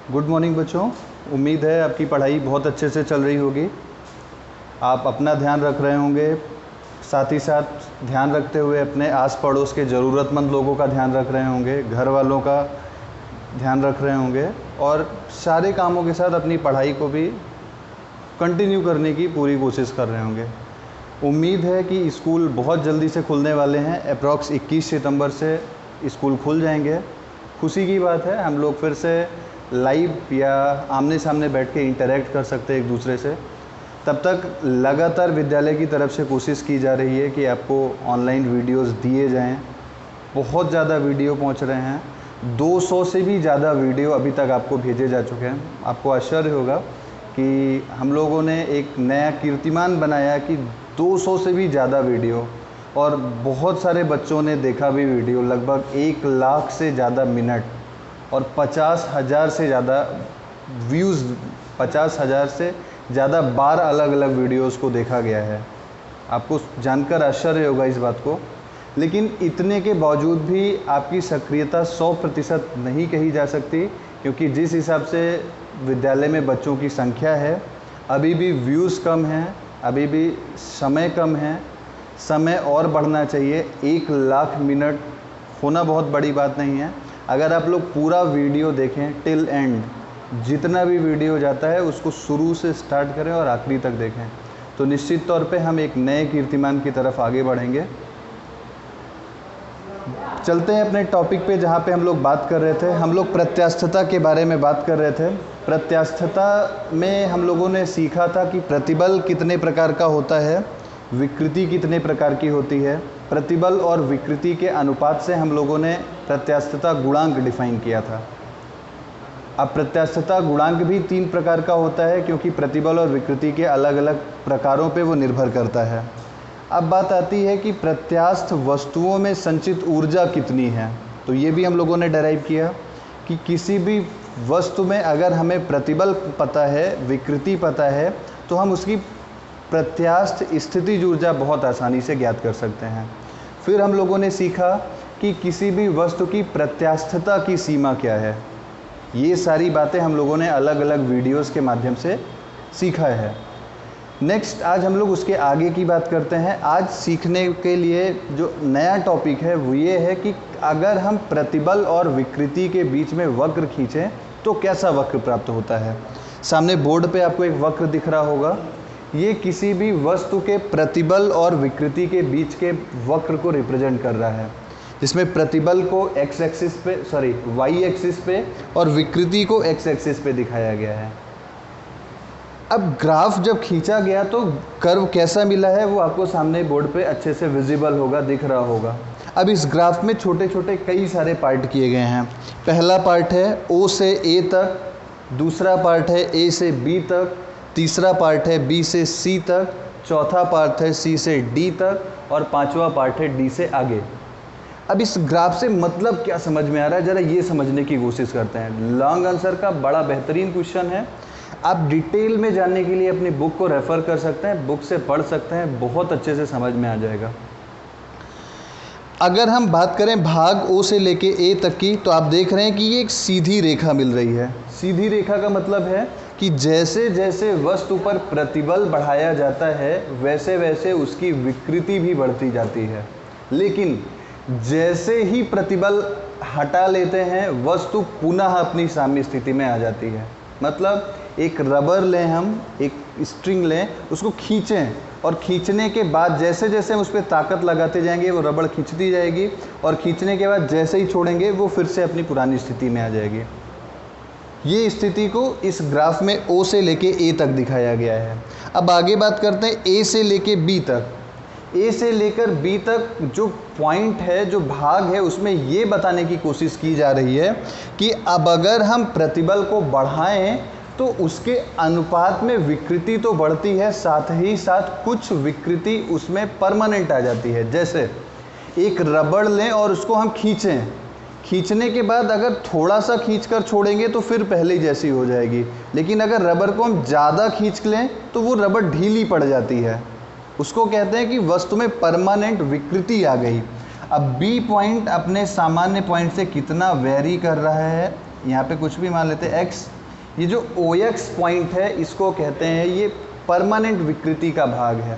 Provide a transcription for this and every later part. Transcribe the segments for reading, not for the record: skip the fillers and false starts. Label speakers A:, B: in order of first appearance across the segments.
A: Good morning बच्चों। उम्मीद है आपकी पढ़ाई बहुत अच्छे से चल रही होगी। आप अपना ध्यान रख रहे होंगे, साथ ही साथ ध्यान रखते हुए अपने आस पड़ोस के ज़रूरतमंद लोगों का ध्यान रख रहे होंगे, घर वालों का ध्यान रख रहे होंगे और सारे कामों के साथ अपनी पढ़ाई को भी कंटिन्यू करने की पूरी कोशिश कर रहे होंगे। उम्मीद है कि स्कूल बहुत जल्दी से खुलने वाले हैं। अप्रॉक्स 21 सितंबर से स्कूल खुल जाएंगे। खुशी की बात है, हम लोग फिर से लाइव या आमने सामने बैठ के इंटरेक्ट कर सकते हैं एक दूसरे से। तब तक लगातार विद्यालय की तरफ से कोशिश की जा रही है कि आपको ऑनलाइन वीडियोस दिए जाएं। बहुत ज़्यादा वीडियो पहुंच रहे हैं, 200 से भी ज़्यादा वीडियो अभी तक आपको भेजे जा चुके हैं। आपको आश्चर्य होगा कि हम लोगों ने एक नया कीर्तिमान बनाया कि 200 से भी ज़्यादा वीडियो, और बहुत सारे बच्चों ने देखा भी वीडियो, लगभग 1 लाख से ज़्यादा मिनट और 50,000 से ज़्यादा व्यूज़, 50,000 से ज़्यादा बार अलग अलग वीडियोस को देखा गया है। आपको जानकर आश्चर्य होगा इस बात को। लेकिन इतने के बावजूद भी आपकी सक्रियता 100% नहीं कही जा सकती, क्योंकि जिस हिसाब से विद्यालय में बच्चों की संख्या है, अभी भी व्यूज़ कम हैं, अभी भी समय कम है। समय और बढ़ना चाहिए। 1 लाख मिनट होना बहुत बड़ी बात नहीं है। अगर आप लोग पूरा वीडियो देखें टिल एंड, जितना भी वीडियो जाता है उसको शुरू से स्टार्ट करें और आखिरी तक देखें, तो निश्चित तौर पे हम एक नए कीर्तिमान की तरफ आगे बढ़ेंगे। चलते हैं अपने टॉपिक पे, जहाँ पे हम लोग बात कर रहे थे। हम लोग प्रत्यास्थता के बारे में बात कर रहे थे। प्रत्यास्थता में हम लोगों ने सीखा था कि प्रतिबल कितने प्रकार का होता है, विकृति कितने प्रकार की होती है। प्रतिबल और विकृति के अनुपात से हम लोगों ने प्रत्यास्थता गुणांक डिफाइन किया था। अब प्रत्यास्थता गुणांक भी 3 प्रकार का होता है, क्योंकि प्रतिबल और विकृति के अलग अलग प्रकारों पे वो निर्भर करता है। अब बात आती है कि प्रत्यास्थ वस्तुओं में संचित ऊर्जा कितनी है। तो ये भी हम लोगों ने डेराइव किया कि किसी भी वस्तु में अगर हमें प्रतिबल पता है, विकृति पता है, तो हम उसकी प्रत्यास्थ स्थितिज ऊर्जा बहुत आसानी से ज्ञात कर सकते हैं। फिर हम लोगों ने सीखा कि किसी भी वस्तु की प्रत्यास्थता की सीमा क्या है। ये सारी बातें हम लोगों ने अलग अलग वीडियोस के माध्यम से सीखा है। नेक्स्ट आज हम लोग उसके आगे की बात करते हैं। आज सीखने के लिए जो नया टॉपिक है वो ये है कि अगर हम प्रतिबल और विकृति के बीच में वक्र खींचें तो कैसा वक्र प्राप्त होता है। सामने बोर्ड पे आपको एक वक्र दिख रहा होगा। ये किसी भी वस्तु के प्रतिबल और विकृति के बीच के वक्र को रिप्रेजेंट कर रहा है, जिसमें प्रतिबल को वाई एक्सिस पे और विकृति को एक्स एक्सिस पे दिखाया गया है। अब ग्राफ जब खींचा गया तो कर्व कैसा मिला है वो आपको सामने बोर्ड पे अच्छे से विजिबल होगा, दिख रहा होगा। अब इस ग्राफ में छोटे छोटे कई सारे पार्ट किए गए हैं। पहला पार्ट है ओ से ए तक, दूसरा पार्ट है ए से बी तक, तीसरा पार्ट है बी से सी तक, चौथा पार्ट है सी से डी तक और पांचवा पार्ट है डी से आगे। अब इस ग्राफ से मतलब क्या समझ में आ रहा है, ज़रा ये समझने की कोशिश करते हैं। लॉन्ग आंसर का बड़ा बेहतरीन क्वेश्चन है। आप डिटेल में जानने के लिए अपनी बुक को रेफ़र कर सकते हैं, बुक से पढ़ सकते हैं, बहुत अच्छे से समझ में आ जाएगा। अगर हम बात करें भाग ओ से लेके ए तक की, तो आप देख रहे हैं कि ये एक सीधी रेखा मिल रही है। सीधी रेखा का मतलब है कि जैसे जैसे वस्तु पर प्रतिबल बढ़ाया जाता है वैसे वैसे उसकी विकृति भी बढ़ती जाती है। लेकिन जैसे ही प्रतिबल हटा लेते हैं वस्तु पुनः अपनी साम्य स्थिति में आ जाती है। मतलब एक रबर लें, हम एक स्ट्रिंग लें, उसको खींचें और खींचने के बाद जैसे जैसे हम उस पर ताकत लगाते जाएंगे वो रबड़ खींचती जाएगी, और खींचने के बाद जैसे ही छोड़ेंगे वो फिर से अपनी पुरानी स्थिति में आ जाएगी। ये स्थिति को इस ग्राफ में ओ से लेके ए तक दिखाया गया है। अब आगे बात करते हैं ए से लेके बी तक। ए से लेकर बी तक जो पॉइंट है, जो भाग है, उसमें ये बताने की कोशिश की जा रही है कि अब अगर हम प्रतिबल को बढ़ाएं तो उसके अनुपात में विकृति तो बढ़ती है, साथ ही साथ कुछ विकृति उसमें परमानेंट आ जाती है। जैसे एक रबड़ लें और उसको हम खींचें, खींचने के बाद अगर थोड़ा सा खींचकर छोड़ेंगे तो फिर पहले जैसी हो जाएगी। लेकिन अगर रबर को हम ज़्यादा खींच लें तो वो रबड़ ढीली पड़ जाती है। उसको कहते हैं कि वस्तु में परमानेंट विकृति आ गई। अब बी पॉइंट अपने सामान्य पॉइंट से कितना वेरी कर रहा है यहाँ पे कुछ भी मान लेते हैं x, ये जो OX पॉइंट है इसको कहते हैं ये परमानेंट विकृति का भाग है।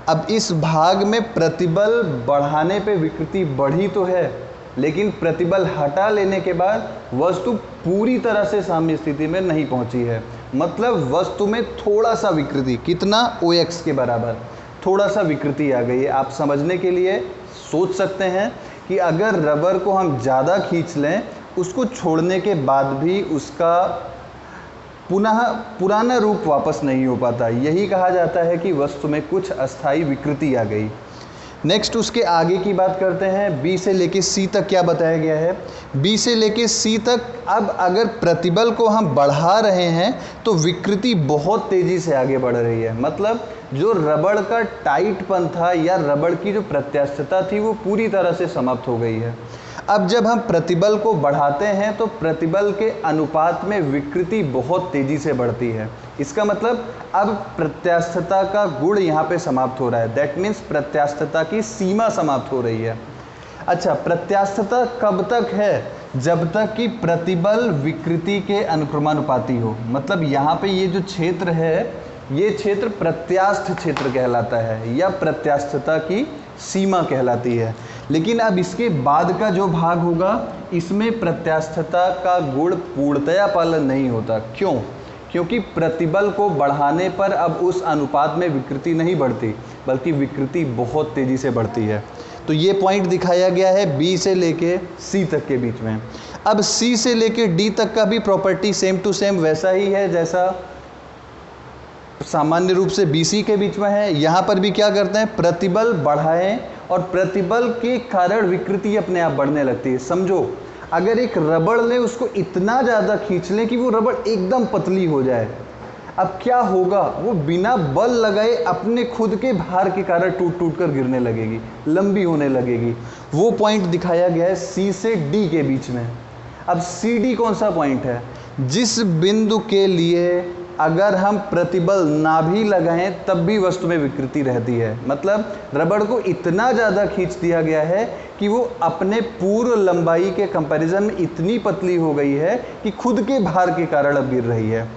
A: अब इस भाग में प्रतिबल बढ़ाने पे विकृति बढ़ी तो है, लेकिन प्रतिबल हटा लेने के बाद वस्तु पूरी तरह से साम्य स्थिति में नहीं पहुंची है। मतलब वस्तु में थोड़ा सा विकृति, कितना, OX के बराबर थोड़ा सा विकृति आ गई है। आप समझने के लिए सोच सकते हैं कि अगर रबर को हम ज़्यादा खींच लें, उसको छोड़ने के बाद भी उसका पुनः पुराना रूप वापस नहीं हो पाता। यही कहा जाता है कि वस्तु में कुछ अस्थायी विकृति आ गई। नेक्स्ट उसके आगे की बात करते हैं। B से लेके C तक क्या बताया गया है। B से लेके C तक अब अगर प्रतिबल को हम बढ़ा रहे हैं तो विकृति बहुत तेज़ी से आगे बढ़ रही है। मतलब जो रबड़ का टाइटपन था या रबड़ की जो प्रत्यास्थता थी वो पूरी तरह से समाप्त हो गई है। अब जब हम प्रतिबल को बढ़ाते हैं तो प्रतिबल के अनुपात में विकृति बहुत तेज़ी से बढ़ती है। इसका मतलब अब प्रत्यास्थता का गुण यहाँ पे समाप्त हो रहा है। दैट मीन्स प्रत्यास्थता की सीमा समाप्त हो रही है। अच्छा, प्रत्यास्थता कब तक है? जब तक कि प्रतिबल विकृति के अनुक्रमानुपाती हो। मतलब यहाँ पे ये जो क्षेत्र है, ये क्षेत्र प्रत्यास्थ क्षेत्र कहलाता है या प्रत्यास्थता की सीमा कहलाती है। लेकिन अब इसके बाद का जो भाग होगा, इसमें प्रत्यास्थता का गुण पूर्णतया पालन नहीं होता। क्यों? क्योंकि प्रतिबल को बढ़ाने पर अब उस अनुपात में विकृति नहीं बढ़ती, बल्कि विकृति बहुत तेज़ी से बढ़ती है। तो ये पॉइंट दिखाया गया है B से लेके C तक के बीच में। अब C से लेके D तक का भी प्रॉपर्टी सेम टू सेम वैसा ही है जैसा सामान्य रूप से BC के बीच में है। यहाँ पर भी क्या करते हैं, प्रतिबल बढ़ाएं और प्रतिबल के कारण विकृति अपने आप बढ़ने लगती है। समझो, अगर एक रबड़ ले, उसको इतना ज़्यादा खींच लें कि वो रबड़ एकदम पतली हो जाए, अब क्या होगा, वो बिना बल लगाए अपने खुद के भार के कारण टूट टूट कर गिरने लगेगी, लंबी होने लगेगी। वो पॉइंट दिखाया गया है C से D के बीच में। अब CD कौन सा पॉइंट है? जिस बिंदु के लिए अगर हम प्रतिबल ना भी लगाएं तब भी वस्तु में विकृति रहती है। मतलब रबड़ को इतना ज़्यादा खींच दिया गया है कि वो अपने पूर्व लंबाई के कंपैरिजन में इतनी पतली हो गई है कि खुद के भार के कारण अब गिर रही है।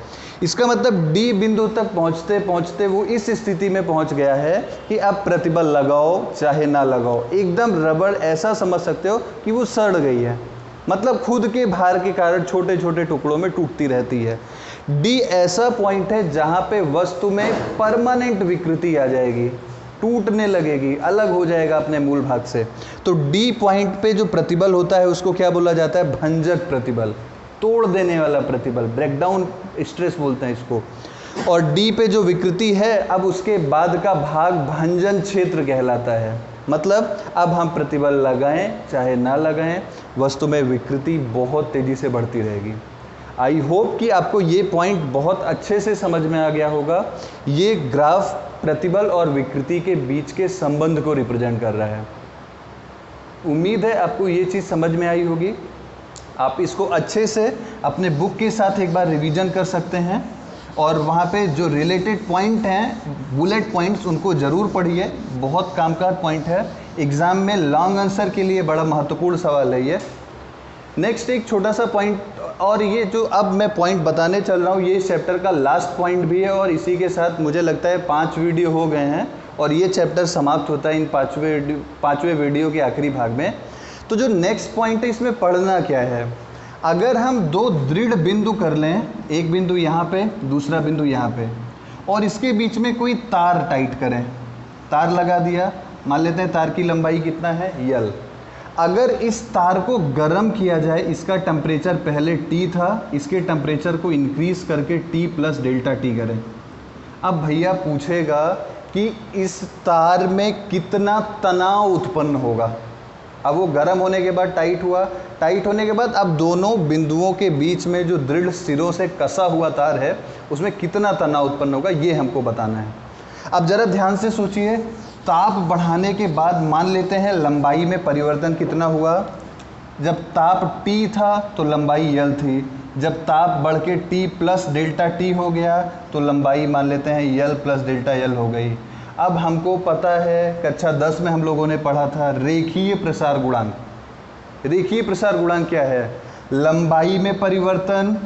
A: इसका मतलब D बिंदु तक पहुंचते पहुंचते वो इस स्थिति में पहुंच गया है कि अब प्रतिबल लगाओ चाहे ना लगाओ, एकदम रबड़ ऐसा समझ सकते हो कि वो सड़ गई है। मतलब खुद के भार के कारण छोटे छोटे टुकड़ों में टूटती रहती है। D ऐसा पॉइंट है जहां पे वस्तु में परमानेंट विकृति आ जाएगी, टूटने लगेगी, अलग हो जाएगा अपने मूल भाग से। तो D पॉइंट पे जो प्रतिबल होता है उसको क्या बोला जाता है? भंजक प्रतिबल, तोड़ देने वाला प्रतिबल, ब्रेकडाउन स्ट्रेस बोलते हैं इसको। और D पे जो विकृति है, अब उसके बाद का भाग भंजन क्षेत्र कहलाता है। मतलब अब हम प्रतिबल लगाएं चाहे ना लगाएं, वस्तु में विकृति बहुत तेज़ी से बढ़ती रहेगी। आई होप कि आपको ये पॉइंट बहुत अच्छे से समझ में आ गया होगा। ये ग्राफ प्रतिबल और विकृति के बीच के संबंध को रिप्रेजेंट कर रहा है। उम्मीद है आपको ये चीज़ समझ में आई होगी। आप इसको अच्छे से अपने बुक के साथ एक बार रिवीजन कर सकते हैं और वहाँ पे जो रिलेटेड पॉइंट हैं, बुलेट पॉइंट्स, उनको ज़रूर पढ़िए। बहुत काम का पॉइंट है, एग्ज़ाम में लॉन्ग आंसर के लिए बड़ा महत्वपूर्ण सवाल है ये। नेक्स्ट एक छोटा सा पॉइंट, और ये जो अब मैं पॉइंट बताने चल रहा हूँ ये चैप्टर का लास्ट पॉइंट भी है, और इसी के साथ मुझे लगता है 5 वीडियो हो गए हैं और ये चैप्टर समाप्त होता है इन पाँचवें वीडियो के आखिरी भाग में। तो जो नेक्स्ट पॉइंट है, इसमें पढ़ना क्या है। अगर हम 2 दृढ़ बिंदु कर लें, एक बिंदु यहाँ पे, दूसरा बिंदु यहाँ पे, और इसके बीच में कोई तार टाइट करें, तार लगा दिया, मान लेते हैं तार की लंबाई कितना है, L। अगर इस तार को गर्म किया जाए, इसका टेम्परेचर पहले T था, इसके टेम्परेचर को इंक्रीज़ करके T + ΔT करें। अब भैया पूछेगा कि इस तार में कितना तनाव उत्पन्न होगा। अब वो गर्म होने के बाद टाइट हुआ, टाइट होने के बाद अब दोनों बिंदुओं के बीच में जो दृढ़ सिरों से कसा हुआ तार है उसमें कितना तनाव उत्पन्न होगा, ये हमको बताना है। अब ज़रा ध्यान से सोचिए, ताप बढ़ाने के बाद मान लेते हैं लंबाई में परिवर्तन कितना हुआ। जब ताप T था तो लंबाई L थी, जब ताप बढ़ के T + ΔT हो गया तो लंबाई मान लेते हैं L + ΔL हो गई। अब हमको पता है, कक्षा 10 में हम लोगों ने पढ़ा था रेखीय प्रसार गुणांक। रेखीय प्रसार गुणांक क्या है? लंबाई में परिवर्तन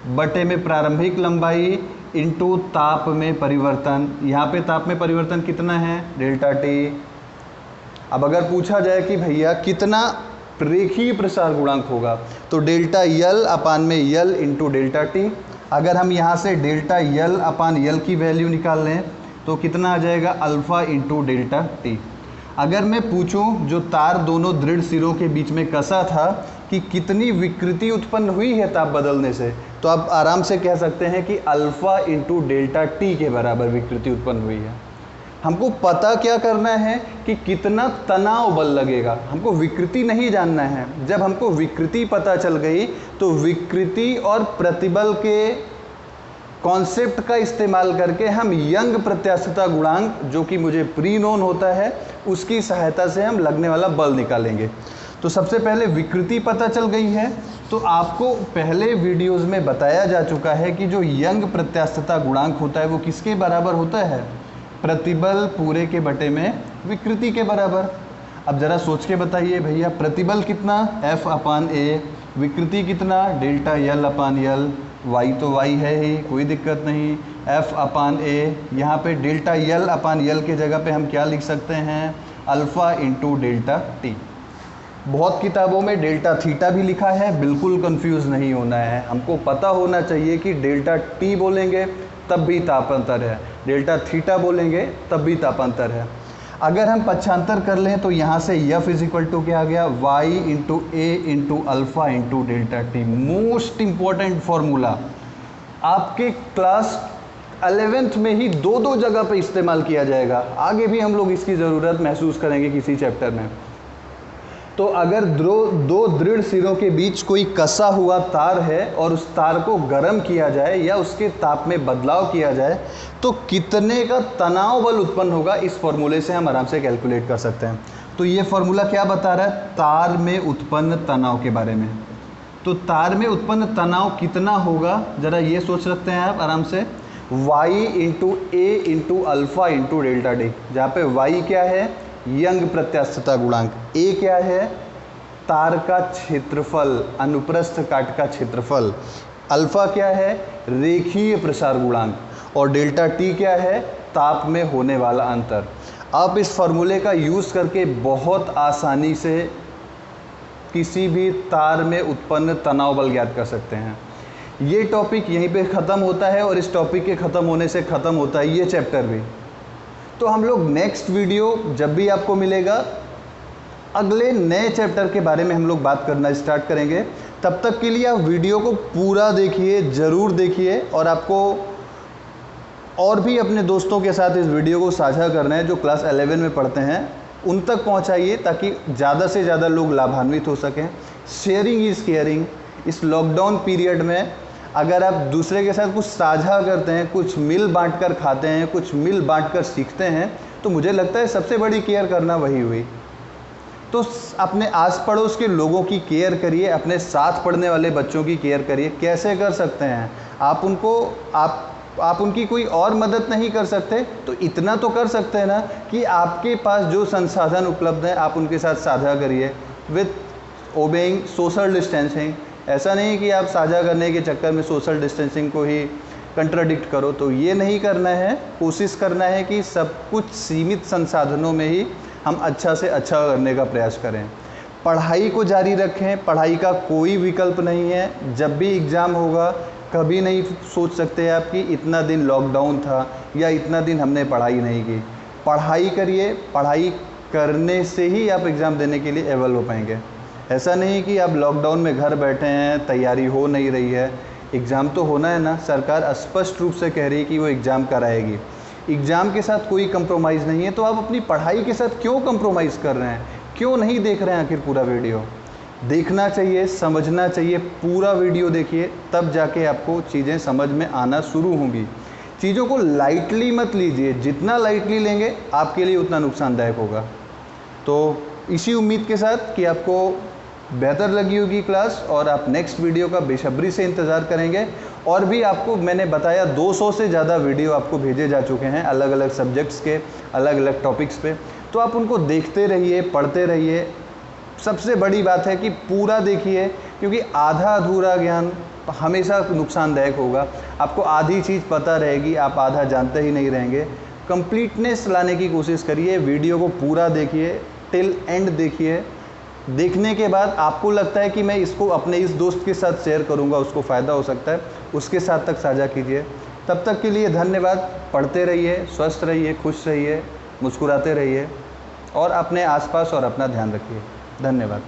A: बटे में प्रारंभिक लंबाई इंटू ताप में परिवर्तन। यहाँ पे ताप में परिवर्तन कितना है, डेल्टा टी। अब अगर पूछा जाए कि भैया कितना रेखीय प्रसार गुणांक होगा, तो डेल्टा यल अपान में यल इंटू डेल्टा टी। अगर हम यहाँ से डेल्टा यल अपान यल की वैल्यू निकाल लें तो कितना आ जाएगा, अल्फ़ा इंटू डेल्टा टी। अगर मैं पूछूं जो तार दोनों दृढ़ सिरों के बीच में कसा था कि कितनी विकृति उत्पन्न हुई है ताप बदलने से, तो आप आराम से कह सकते हैं कि अल्फ़ा इंटू डेल्टा टी के बराबर विकृति उत्पन्न हुई है। हमको पता क्या करना है कि कितना तनाव बल लगेगा, हमको विकृति नहीं जानना है। जब हमको विकृति पता चल गई तो विकृति और प्रतिबल के कॉन्सेप्ट का इस्तेमाल करके हम यंग प्रत्यास्थता गुणांक, जो कि मुझे प्री नोन होता है, उसकी सहायता से हम लगने वाला बल निकालेंगे। तो सबसे पहले विकृति पता चल गई है, तो आपको पहले वीडियोस में बताया जा चुका है कि जो यंग प्रत्यास्थता गुणांक होता है वो किसके बराबर होता है, प्रतिबल पूरे के बटे में विकृति के बराबर। अब ज़रा सोच के बताइए भैया, प्रतिबल कितना, F अपान ए, विकृति कितना, डेल्टा यल अपान यल, y तो y है ही, कोई दिक्कत नहीं, F अपान ए। यहाँ पे डेल्टा यल अपान यल के जगह पे हम क्या लिख सकते हैं, अल्फ़ा इंटू डेल्टा टी। बहुत किताबों में डेल्टा थीटा भी लिखा है, बिल्कुल कंफ्यूज नहीं होना है। हमको पता होना चाहिए कि डेल्टा टी बोलेंगे तब भी तापांतर है, डेल्टा थीटा बोलेंगे तब भी तापांतर है। अगर हम पक्षांतर कर लें तो यहाँ से F इज इक्वल टू क्या आ गया, y into a into alpha into delta t. Most important formula, आपके क्लास 11th में ही दो जगह पे इस्तेमाल किया जाएगा, आगे भी हम लोग इसकी ज़रूरत महसूस करेंगे किसी चैप्टर में। तो अगर दो दृढ़ सिरों के बीच कोई कसा हुआ तार है और उस तार को गर्म किया जाए या उसके ताप में बदलाव किया जाए तो कितने का तनाव बल उत्पन्न होगा, इस फॉर्मूले से हम आराम से कैलकुलेट कर सकते हैं। तो ये फॉर्मूला क्या बता रहा है, तार में उत्पन्न तनाव के बारे में। तो तार में उत्पन्न तनाव कितना होगा, ज़रा ये सोच सकते हैं आप आराम से, y into a into alpha into delta d, जहाँ पे y क्या है, यंग प्रत्यास्थता गुणांक, ए क्या है, तार का क्षेत्रफल, अनुप्रस्थ काट का क्षेत्रफल, अल्फा क्या है, रेखीय प्रसार गुणांक, और डेल्टा टी क्या है, ताप में होने वाला अंतर। आप इस फॉर्मूले का यूज़ करके बहुत आसानी से किसी भी तार में उत्पन्न तनाव बल ज्ञात कर सकते हैं। ये टॉपिक यहीं पे ख़त्म होता है और इस टॉपिक के ख़त्म होने से ख़त्म होता है ये चैप्टर भी। तो हम लोग नेक्स्ट वीडियो जब भी आपको मिलेगा, अगले नए चैप्टर के बारे में हम लोग बात करना स्टार्ट करेंगे। तब तक के लिए आप वीडियो को पूरा देखिए, ज़रूर देखिए, और आपको और भी अपने दोस्तों के साथ इस वीडियो को साझा करना है जो क्लास 11 में पढ़ते हैं, उन तक पहुंचाइए ताकि ज़्यादा से ज़्यादा लोग लाभान्वित हो सकें। Sharing is caring. इस लॉकडाउन पीरियड में अगर आप दूसरे के साथ कुछ साझा करते हैं, कुछ मिल बांट कर खाते हैं, कुछ मिल बांट कर सीखते हैं, तो मुझे लगता है सबसे बड़ी केयर करना वही हुई। तो अपने आस पड़ोस के लोगों की केयर करिए, अपने साथ पढ़ने वाले बच्चों की केयर करिए। कैसे कर सकते हैं आप उनकी कोई और मदद नहीं कर सकते तो इतना तो कर सकते हैं ना कि आपके पास जो संसाधन उपलब्ध हैं आप उनके साथ साझा करिए विथ ओबेइंग सोशल डिस्टेंसिंग। ऐसा नहीं कि आप साझा करने के चक्कर में सोशल डिस्टेंसिंग को ही कंट्राडिक्ट करो, तो ये नहीं करना है। कोशिश करना है कि सब कुछ सीमित संसाधनों में ही हम अच्छा से अच्छा करने का प्रयास करें। पढ़ाई को जारी रखें, पढ़ाई का कोई विकल्प नहीं है। जब भी एग्ज़ाम होगा कभी नहीं सोच सकते आप कि इतना दिन लॉकडाउन था या इतना दिन हमने पढ़ाई नहीं की। पढ़ाई करिए, पढ़ाई करने से ही आप एग्ज़ाम देने के लिए एबल हो पाएंगे। ऐसा नहीं कि आप लॉकडाउन में घर बैठे हैं, तैयारी हो नहीं रही है। एग्ज़ाम तो होना है ना, सरकार स्पष्ट रूप से कह रही है कि वो एग्ज़ाम कराएगी। एग्ज़ाम के साथ कोई कंप्रोमाइज़ नहीं है, तो आप अपनी पढ़ाई के साथ क्यों कंप्रोमाइज़ कर रहे हैं, क्यों नहीं देख रहे हैं आखिर पूरा वीडियो? देखना चाहिए, समझना चाहिए, पूरा वीडियो देखिए, तब जाके आपको चीज़ें समझ में आना शुरू होंगी। चीज़ों को लाइटली मत लीजिए, जितना लाइटली लेंगे आपके लिए उतना नुकसानदायक होगा। तो इसी उम्मीद के साथ कि आपको बेहतर लगी होगी क्लास और आप नेक्स्ट वीडियो का बेसब्री से इंतज़ार करेंगे। और भी आपको मैंने बताया 200 से ज़्यादा वीडियो आपको भेजे जा चुके हैं अलग अलग सब्जेक्ट्स के, अलग अलग टॉपिक्स पे, तो आप उनको देखते रहिए, पढ़ते रहिए। सबसे बड़ी बात है कि पूरा देखिए, क्योंकि आधा अधूरा ज्ञान हमेशा नुकसानदायक होगा। आपको आधी चीज़ पता रहेगी, आप आधा जानते ही नहीं रहेंगे। कंप्लीटनेस लाने की कोशिश करिए, वीडियो को पूरा देखिए, टिल एंड देखिए। देखने के बाद आपको लगता है कि मैं इसको अपने इस दोस्त के साथ शेयर करूंगा, उसको फ़ायदा हो सकता है, उसके साथ तक साझा कीजिए। तब तक के लिए धन्यवाद। पढ़ते रहिए, स्वस्थ रहिए, खुश रहिए, मुस्कुराते रहिए और अपने आसपास और अपना ध्यान रखिए। धन्यवाद।